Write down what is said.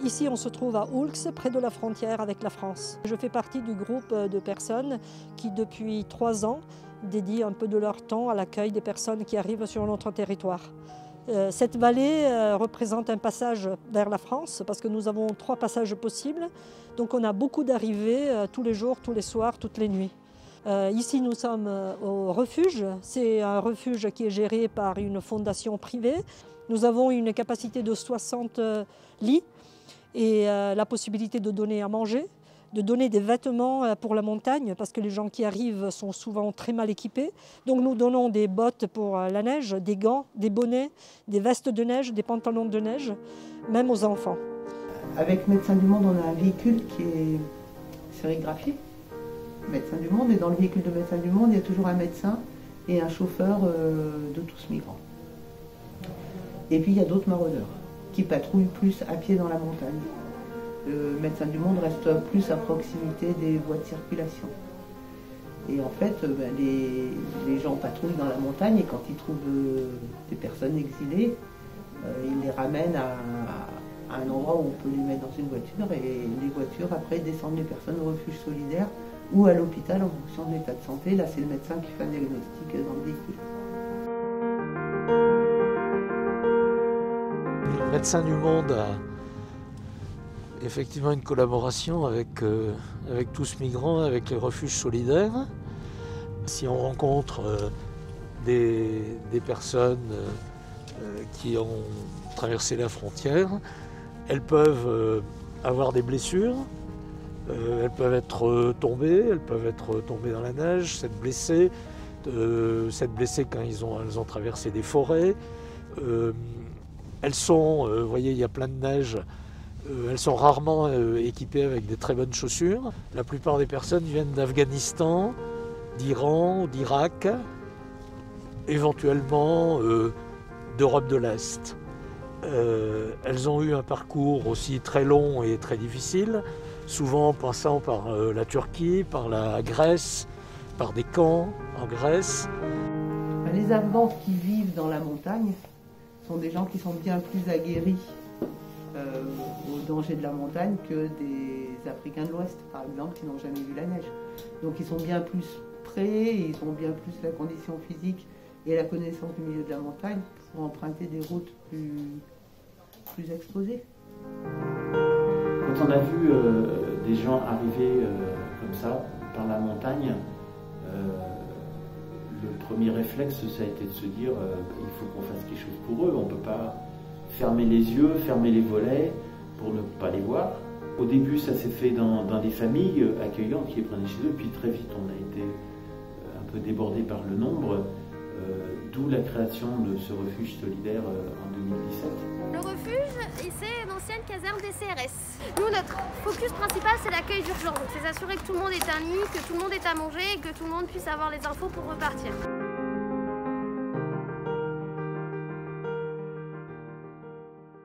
Ici, on se trouve à Oulx, près de la frontière avec la France. Je fais partie du groupe de personnes qui, depuis 3 ans, dédient un peu de leur temps à l'accueil des personnes qui arrivent sur notre territoire. Cette vallée représente un passage vers la France parce que nous avons 3 passages possibles. Donc on a beaucoup d'arrivées tous les jours, tous les soirs, toutes les nuits. Ici nous sommes au refuge. C'est un refuge qui est géré par une fondation privée. Nous avons une capacité de 60 lits et la possibilité de donner à manger, de donner des vêtements pour la montagne parce que les gens qui arrivent sont souvent très mal équipés. Donc nous donnons des bottes pour la neige, des gants, des bonnets, des vestes de neige, des pantalons de neige, même aux enfants. Avec Médecins du Monde, on a un véhicule qui est sérigraphié. Médecins du Monde, et dans le véhicule de Médecins du Monde, il y a toujours un médecin et un chauffeur de tous migrants. Et puis il y a d'autres maraudeurs qui patrouillent plus à pied dans la montagne. Le Médecin du Monde reste plus à proximité des voies de circulation. Et en fait, les gens patrouillent dans la montagne et quand ils trouvent des personnes exilées, ils les ramènent à un endroit où on peut les mettre dans une voiture et les voitures après descendent les personnes au refuge solidaire ou à l'hôpital en fonction de l'état de santé. Là, c'est le médecin qui fait un diagnostic dans le véhicule. Le Médecin du Monde a effectivement une collaboration avec Tous Migrants, avec les refuges solidaires. Si on rencontre des personnes qui ont traversé la frontière, elles peuvent avoir des blessures, elles peuvent être tombées dans la neige, s'être blessées quand elles ont traversé des forêts. Elles sont, vous voyez, il y a plein de neige. Elles sont rarement équipées avec des très bonnes chaussures. La plupart des personnes viennent d'Afghanistan, d'Iran, d'Irak, éventuellement d'Europe de l'Est. Elles ont eu un parcours aussi très long et très difficile, souvent passant par la Turquie, par la Grèce, par des camps en Grèce. Les Afghans qui vivent dans la montagne sont des gens qui sont bien plus aguerris au danger de la montagne que des Africains de l'Ouest, par exemple, qui n'ont jamais vu la neige. Donc ils sont bien plus prêts, ils ont bien plus la condition physique et la connaissance du milieu de la montagne pour emprunter des routes plus exposées. Quand on a vu des gens arriver comme ça, par la montagne, le premier réflexe, ça a été de se dire il faut qu'on fasse quelque chose pour eux. On ne peut pas fermer les yeux, fermer les volets pour ne pas les voir. Au début, ça s'est fait dans des familles accueillantes qui les prenaient chez eux, puis très vite, on a été un peu débordé par le nombre, d'où la création de ce refuge solidaire en 2017. Le refuge, c'est une ancienne caserne des CRS. Nous, notre focus principal, c'est l'accueil d'urgence. C'est s'assurer que tout le monde est à lit, que tout le monde est à manger et que tout le monde puisse avoir les infos pour repartir.